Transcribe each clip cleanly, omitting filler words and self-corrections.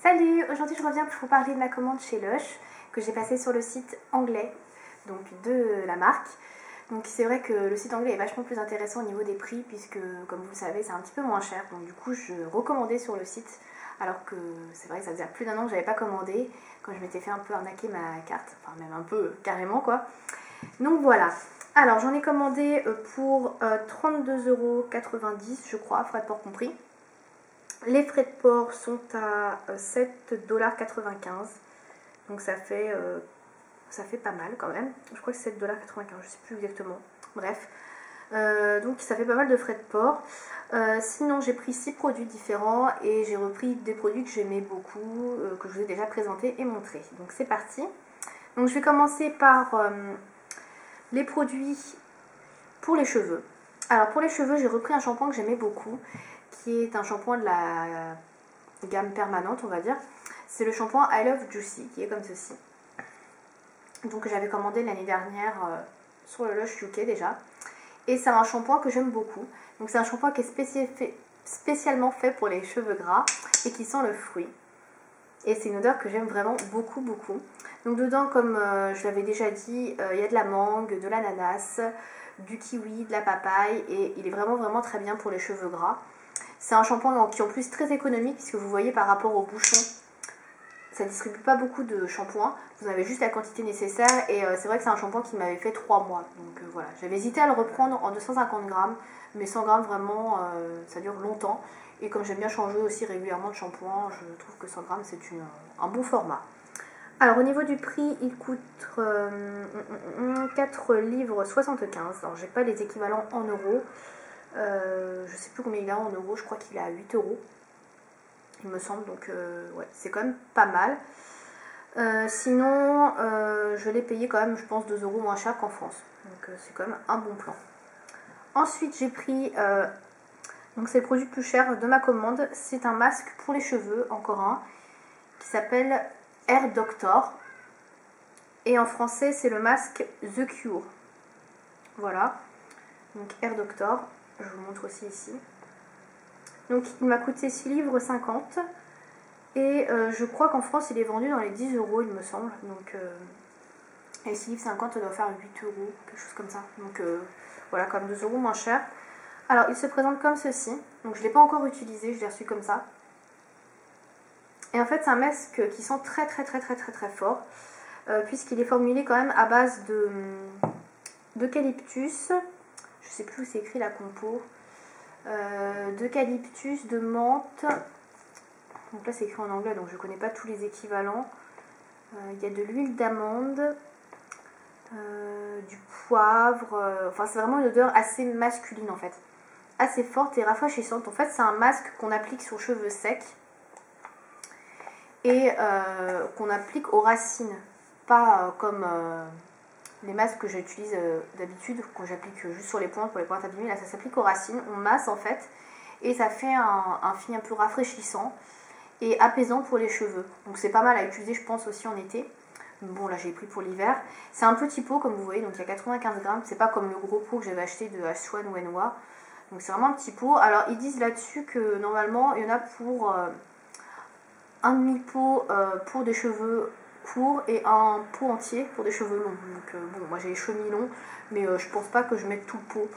Salut, aujourd'hui je reviens pour vous parler de ma commande chez Lush que j'ai passée sur le site anglais donc de la marque. Donc c'est vrai que le site anglais est vachement plus intéressant au niveau des prix puisque comme vous le savez c'est un petit peu moins cher. Donc du coup je recommandais sur le site alors que c'est vrai que ça faisait plus d'un an que j'avais pas commandé quand je m'étais fait un peu arnaquer ma carte, enfin même un peu carrément quoi. Donc voilà. Alors j'en ai commandé pour 32,90 € je crois, frais de port compris. Les frais de port sont à 7,95 $. Donc ça fait pas mal quand même. Je crois que c'est 7,95 $, je ne sais plus exactement. Bref. Donc ça fait pas mal de frais de port. Sinon j'ai pris 6 produits différents et j'ai repris des produits que j'aimais beaucoup, que je vous ai déjà présentés et montrés. Donc c'est parti. Donc je vais commencer par les produits pour les cheveux. Alors pour les cheveux j'ai repris un shampoing que j'aimais beaucoup, qui est un shampoing de la gamme permanente on va dire. C'est le shampoing I Love Juicy qui est comme ceci. Donc j'avais commandé l'année dernière sur le Lush UK déjà. Et c'est un shampoing que j'aime beaucoup. Donc c'est un shampoing qui est spécialement fait pour les cheveux gras et qui sent le fruit. Et c'est une odeur que j'aime vraiment beaucoup beaucoup. Donc dedans comme je l'avais déjà dit, il y a de la mangue, de l'ananas, du kiwi, de la papaye et il est vraiment très bien pour les cheveux gras. C'est un shampoing qui est en plus très économique puisque vous voyez par rapport au bouchon, ça ne distribue pas beaucoup de shampoing, vous avez juste la quantité nécessaire et c'est vrai que c'est un shampoing qui m'avait fait 3 mois. Donc voilà, j'avais hésité à le reprendre en 250 grammes, mais 100 grammes vraiment ça dure longtemps. Et comme j'aime bien changer aussi régulièrement de shampoing, je trouve que 100 grammes c'est un bon format. Alors au niveau du prix, il coûte 4,75 livres. Alors j'ai pas les équivalents en euros. Je sais plus combien il a en euros, je crois qu'il est à 8 €. Il me semble, donc ouais, c'est quand même pas mal. Sinon, je l'ai payé quand même, je pense, 2 € moins cher qu'en France. Donc c'est quand même un bon plan. Ensuite, j'ai pris, donc c'est le produit le plus cher de ma commande. C'est un masque pour les cheveux, encore un, qui s'appelle Air Doctor. Et en français, c'est le masque The Cure. Voilà. Donc Air Doctor, je vous montre aussi ici. Donc il m'a coûté 6,50 livres. Et je crois qu'en France il est vendu dans les 10 € il me semble. Donc et 6,50 livres ça doit faire 8 €, quelque chose comme ça. Donc voilà, comme 2 € moins cher. Alors il se présente comme ceci. Donc je ne l'ai pas encore utilisé, je l'ai reçu comme ça. Et en fait c'est un masque qui sent très fort. Puisqu'il est formulé quand même à base d'eucalyptus. Je sais plus où c'est écrit la compo. D'eucalyptus, de menthe. Donc là c'est écrit en anglais donc je ne connais pas tous les équivalents. Il y a de l'huile d'amande, du poivre. Enfin c'est vraiment une odeur assez masculine en fait. Assez forte et rafraîchissante. En fait c'est un masque qu'on applique sur cheveux secs. Et qu'on applique aux racines. Pas comme les masques que j'utilise d'habitude, que j'applique juste sur les pointes pour les pointes abîmées. Là ça s'applique aux racines, on masse en fait. Et ça fait un fil un peu rafraîchissant et apaisant pour les cheveux. Donc c'est pas mal à utiliser je pense aussi en été. Bon là j'ai pris pour l'hiver. C'est un petit pot comme vous voyez, donc il y a 95 grammes. C'est pas comme le gros pot que j'avais acheté de H1 ou Wenwa. Donc c'est vraiment un petit pot. Alors ils disent là-dessus que normalement il y en a pour un demi-pot pour des cheveux courts et un pot entier pour des cheveux longs. Donc bon, moi j'ai les cheveux mi-longs, mais je pense pas que je mette tout le pot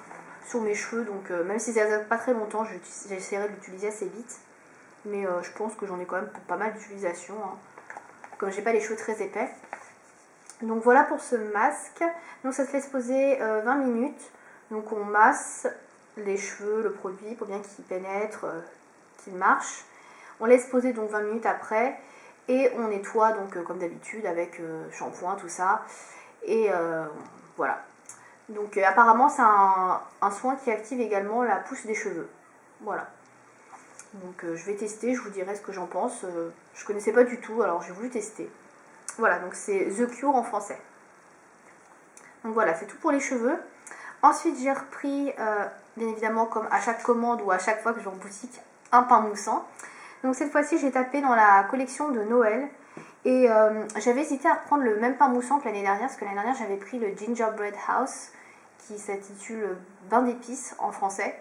sur mes cheveux. Donc même si ça ne pas très longtemps, j'essaierai de l'utiliser assez vite. Mais je pense que j'en ai quand même pour pas mal d'utilisation. Hein, comme j'ai pas les cheveux très épais. Donc voilà pour ce masque. Donc ça se laisse poser 20 minutes. Donc on masse les cheveux, le produit pour bien qu'il pénètre, qu'il marche. On laisse poser donc 20 minutes après et on nettoie donc comme d'habitude avec shampoing, tout ça. Et voilà. Donc apparemment c'est un soin qui active également la pousse des cheveux. Voilà. Donc je vais tester, je vous dirai ce que j'en pense. Je connaissais pas du tout, alors j'ai voulu tester. Voilà, donc c'est The Cure en français. Donc voilà, c'est tout pour les cheveux. Ensuite j'ai repris, bien évidemment comme à chaque commande ou à chaque fois que je vais en boutique, un pain moussant. Donc cette fois-ci j'ai tapé dans la collection de Noël et j'avais hésité à reprendre le même pain moussant que l'année dernière parce que l'année dernière j'avais pris le Gingerbread House qui s'intitule Bain d'épices en français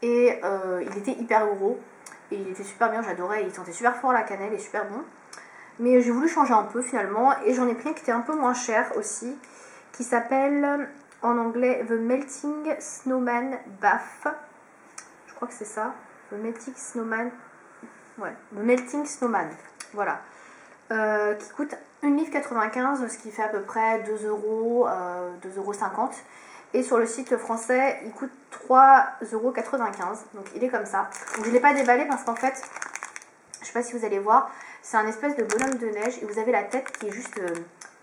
et il était hyper gros Et il était super bien, j'adorais, il sentait super fort la cannelle et super bon. Mais j'ai voulu changer un peu finalement, et j'en ai pris un qui était un peu moins cher aussi, qui s'appelle en anglais The Melting Snowman Bath. Je crois que c'est ça. The Melting Snowman. Ouais, The Melting Snowman. Voilà. Qui coûte 1,95 livre, ce qui fait à peu près 2 euros, 2,50 €. Et sur le site français, il coûte 3,95 €. Donc il est comme ça. Donc je ne l'ai pas déballé parce qu'en fait, je ne sais pas si vous allez voir, c'est un espèce de bonhomme de neige et vous avez la tête qui est juste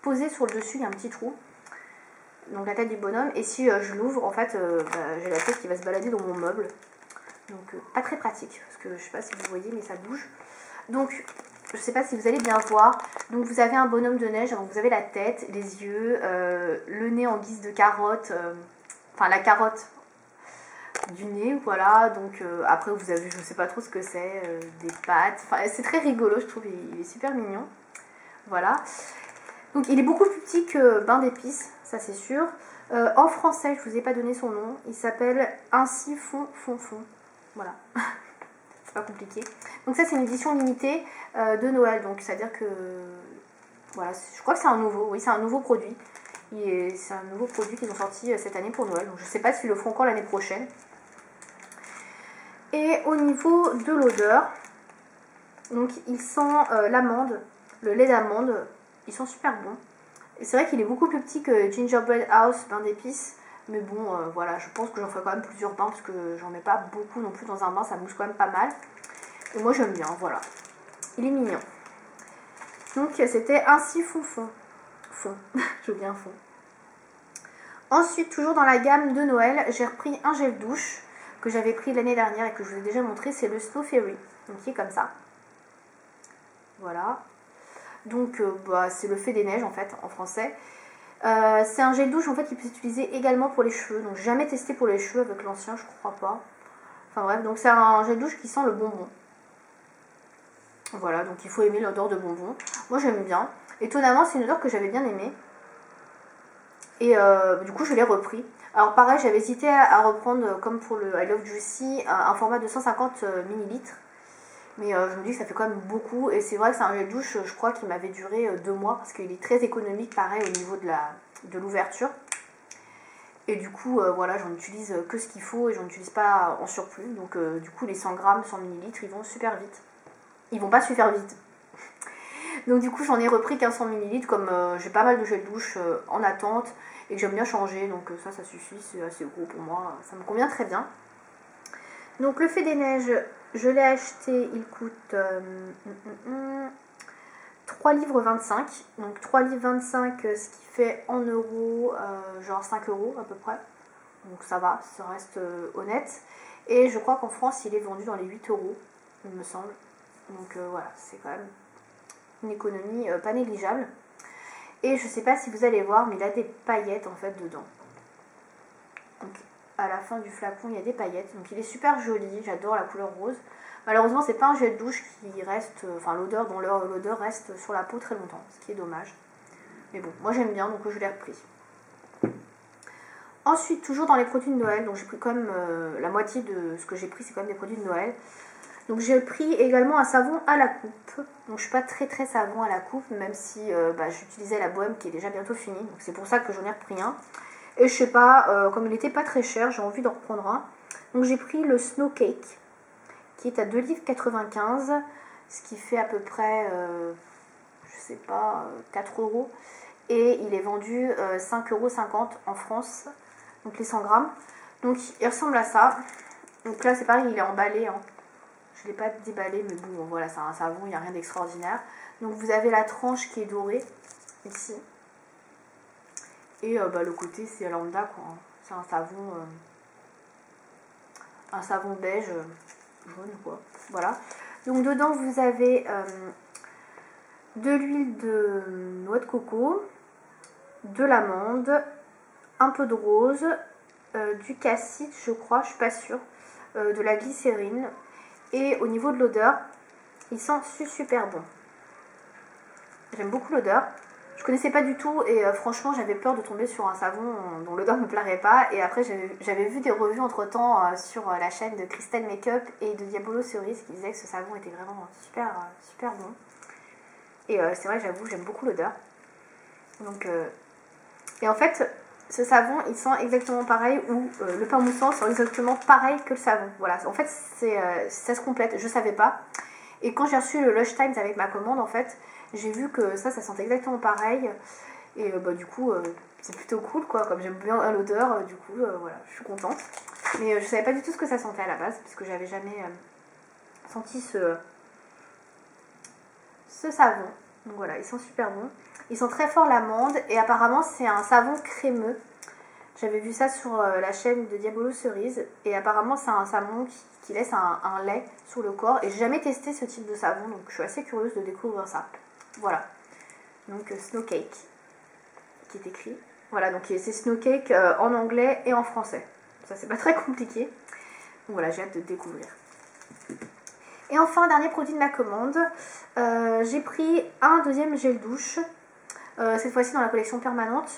posée sur le dessus, il y a un petit trou. Donc la tête du bonhomme. Et si je l'ouvre, en fait, j'ai la tête qui va se balader dans mon meuble. Donc pas très pratique, parce que je ne sais pas si vous voyez, mais ça bouge. Donc je ne sais pas si vous allez bien voir. Donc vous avez un bonhomme de neige, donc vous avez la tête, les yeux, le nez en guise de carotte, enfin la carotte du nez, voilà. Donc après vous avez, je ne sais pas trop ce que c'est, des pattes, enfin c'est très rigolo, je trouve, il est super mignon. Voilà. Donc il est beaucoup plus petit que Bain d'épices, ça c'est sûr. En français, je ne vous ai pas donné son nom, il s'appelle Ainsi Fond Fond Fond. Voilà. C'est pas compliqué. Donc ça c'est une édition limitée de Noël, donc c'est à dire que voilà, je crois que c'est un nouveau, oui c'est un nouveau produit. C'est un nouveau produit qu'ils ont sorti cette année pour Noël, donc je sais pas s'ils le feront encore l'année prochaine. Et au niveau de l'odeur, donc il sent l'amande, le lait d'amande, il sent super bon. Et c'est vrai qu'il est beaucoup plus petit que Gingerbread House, bain d'épices. Mais bon, voilà, je pense que j'en ferai quand même plusieurs bains parce que j'en mets pas beaucoup non plus dans un bain, ça mousse quand même pas mal. Et moi j'aime bien, voilà. Il est mignon. Donc c'était Ainsi Fond Fond. Fond, je veux bien fond. Ensuite, toujours dans la gamme de Noël, j'ai repris un gel douche que j'avais pris l'année dernière et que je vous ai déjà montré, c'est le Snow Fairy. Donc il est comme ça. Voilà. Donc c'est le fait des neiges en fait, en français. C'est un gel douche en fait qui peut s'utiliser également pour les cheveux. Donc j'ai jamais testé pour les cheveux avec l'ancien, je crois pas. Enfin bref, donc c'est un gel douche qui sent le bonbon. Voilà, donc il faut aimer l'odeur de bonbon. Moi j'aime bien. Étonnamment, c'est une odeur que j'avais bien aimée. Et du coup je l'ai repris. Alors pareil, j'avais hésité à reprendre comme pour le I Love Juicy un format de 150 ml. Mais je me dis que ça fait quand même beaucoup. Et c'est vrai que c'est un gel douche, je crois qu'il m'avait duré 2 mois. Parce qu'il est très économique, pareil, au niveau de l'ouverture. Et du coup, voilà, j'en utilise que ce qu'il faut et j'en utilise pas en surplus. Donc du coup, les 100 grammes, 100 ml, ils vont super vite. Ils vont pas super vite. Donc du coup, j'en ai repris qu'un 100 ml. Comme j'ai pas mal de gel douche en attente et que j'aime bien changer. Donc ça suffit, c'est assez gros pour moi. Ça me convient très bien. Donc le fait des neiges, je l'ai acheté, il coûte 3,25 livres. Donc 3,25 livres, ce qui fait en euros, genre 5 € à peu près. Donc ça va, ça reste honnête. Et je crois qu'en France, il est vendu dans les 8 €, il me semble. Donc voilà, c'est quand même une économie pas négligeable. Et je sais pas si vous allez voir, mais il a des paillettes en fait dedans. Donc à la fin du flacon, il y a des paillettes. Donc il est super joli, j'adore la couleur rose. Malheureusement, c'est pas un gel douche qui reste, enfin l'odeur reste sur la peau très longtemps, ce qui est dommage. Mais bon, moi j'aime bien, donc je l'ai repris. Ensuite, toujours dans les produits de Noël, donc j'ai pris quand même la moitié de ce que j'ai pris, c'est quand même des produits de Noël. Donc j'ai pris également un savon à la coupe. Donc je suis pas très savon à la coupe, même si j'utilisais la bohème qui est déjà bientôt finie. Donc c'est pour ça que j'en ai repris un. Et je sais pas, comme il n'était pas très cher, j'ai envie d'en reprendre un. Donc j'ai pris le Snow Cake, qui est à 2,95 livres, ce qui fait à peu près, je sais pas, 4 €. Et il est vendu 5,50 € en France, donc les 100 grammes. Donc il ressemble à ça. Donc là c'est pareil, il est emballé, hein. Je ne l'ai pas déballé, mais bon, voilà, c'est un savon, il n'y a rien d'extraordinaire. Donc vous avez la tranche qui est dorée, ici. Et le côté, c'est lambda, quoi. C'est un savon beige, jaune, quoi. Voilà. Donc dedans, vous avez de l'huile de noix de coco, de l'amande, un peu de rose, du cassis, je crois, je suis pas sûre, de la glycérine. Et au niveau de l'odeur, il sent super bon. J'aime beaucoup l'odeur. Je connaissais pas du tout et franchement j'avais peur de tomber sur un savon dont l'odeur me plairait pas. Et après j'avais vu des revues entre temps sur la chaîne de Crystal Makeup et de Diabolo Cerise qui disaient que ce savon était vraiment super, super bon. Et c'est vrai, j'avoue, j'aime beaucoup l'odeur. Donc, et en fait, ce savon il sent exactement pareil, ou le pain moussant sent exactement pareil que le savon. Voilà, en fait ça se complète, je savais pas. Et quand j'ai reçu le Lush Times avec ma commande, en fait, j'ai vu que ça sentait exactement pareil. Et du coup, c'est plutôt cool, quoi. Comme j'aime bien l'odeur, du coup, voilà, je suis contente. Mais je savais pas du tout ce que ça sentait à la base, puisque j'avais jamais senti ce savon. Donc voilà, il sent super bon. Il sent très fort l'amande, et apparemment, c'est un savon crémeux. J'avais vu ça sur la chaîne de Diabolo Cerise, et apparemment, c'est un savon qui laisse un lait sur le corps. Et j'ai jamais testé ce type de savon, donc je suis assez curieuse de découvrir ça. Voilà, donc Snow Cake qui est écrit. Voilà, donc c'est Snow Cake en anglais et en français. Ça, c'est pas très compliqué. Donc voilà, j'ai hâte de découvrir. Et enfin, dernier produit de ma commande, j'ai pris un deuxième gel douche, cette fois-ci dans la collection permanente.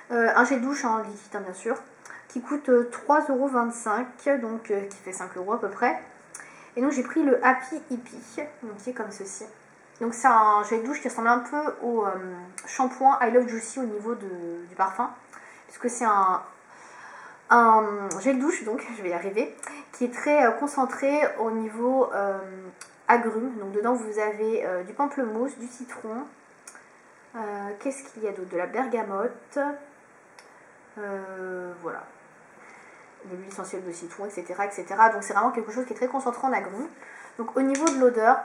Un gel douche en liquide, hein, bien sûr, qui coûte 3,25 €, donc qui fait 5 € à peu près. Et donc j'ai pris le Happy Hippie, donc qui est comme ceci. Donc c'est un gel douche qui ressemble un peu au shampoing I Love Juicy au niveau du parfum, puisque c'est un gel douche, donc je vais y arriver, qui est très concentré au niveau agrumes. Donc dedans vous avez du pamplemousse, du citron, qu'est-ce qu'il y a d'autre, de la bergamote, voilà, de l'huile essentielle de citron, etc., etc. Donc c'est vraiment quelque chose qui est très concentré en agrumes. Donc au niveau de l'odeur,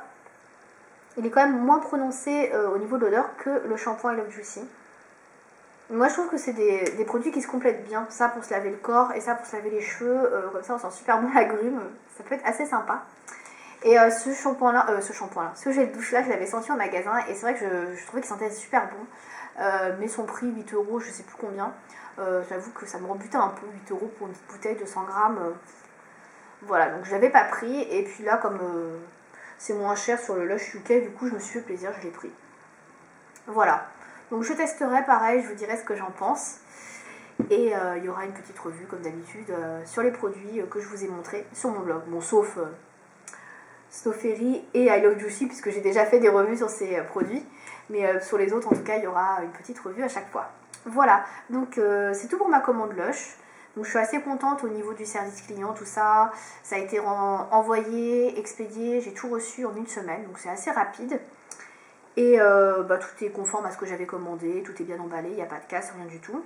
il est quand même moins prononcé au niveau de l'odeur que le shampoing I Love Juicy. Moi je trouve que c'est des produits qui se complètent bien. Ça pour se laver le corps et ça pour se laver les cheveux. Comme ça on sent super bon l'agrume. Ça peut être assez sympa. Et ce ce gel douche là, je l'avais senti au magasin. Et c'est vrai que je trouvais qu'il sentait super bon. Mais son prix, 8 €, je sais plus combien. J'avoue que ça me rebutait un peu, 8 € pour une petite bouteille de 100 grammes. Voilà, donc je l'avais pas pris. Et puis là, comme c'est moins cher sur le Lush UK, du coup je me suis fait plaisir, je l'ai pris. Voilà, donc je testerai pareil, je vous dirai ce que j'en pense. Et il y aura une petite revue comme d'habitude sur les produits que je vous ai montrés sur mon blog. Bon, sauf Snowferry et I Love Juicy, puisque j'ai déjà fait des revues sur ces produits. Mais sur les autres, en tout cas, il y aura une petite revue à chaque fois. Voilà, donc c'est tout pour ma commande Lush. Donc je suis assez contente au niveau du service client, tout ça. Ça a été envoyé, expédié, j'ai tout reçu en une semaine, donc c'est assez rapide. Et tout est conforme à ce que j'avais commandé, tout est bien emballé, il n'y a pas de casse, rien du tout.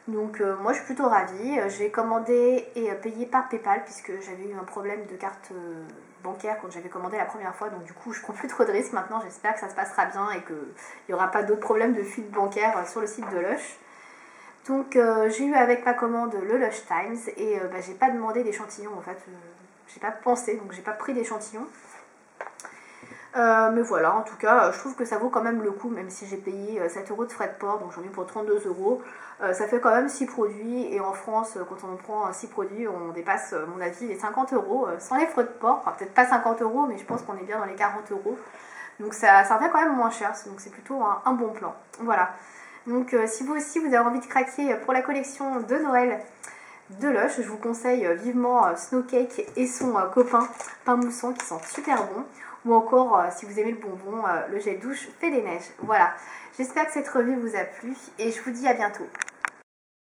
Donc moi je suis plutôt ravie. J'ai commandé et payé par PayPal puisque j'avais eu un problème de carte bancaire quand j'avais commandé la première fois. Donc du coup je prends plus trop de risques maintenant, j'espère que ça se passera bien et qu'il n'y aura pas d'autres problèmes de fuite bancaire sur le site de Lush. Donc j'ai eu avec ma commande le Lush Times et j'ai pas demandé d'échantillon en fait, j'ai pas pensé, donc j'ai pas pris d'échantillon. Mais voilà, en tout cas, je trouve que ça vaut quand même le coup, même si j'ai payé 7 € de frais de port, donc j'en ai eu pour 32 €. Ça fait quand même 6 produits, et en France, quand on prend 6 produits, on dépasse, à mon avis, les 50 € sans les frais de port. Enfin, peut-être pas 50 €, mais je pense qu'on est bien dans les 40 €. Donc ça revient quand même moins cher, donc c'est plutôt un bon plan. Voilà. Donc si vous aussi vous avez envie de craquer pour la collection de Noël de Lush, je vous conseille vivement Snow Cake et son copain pain mousson qui sentent super bon. Ou encore, si vous aimez le bonbon, le gel douche fait des neiges. Voilà, j'espère que cette revue vous a plu et je vous dis à bientôt.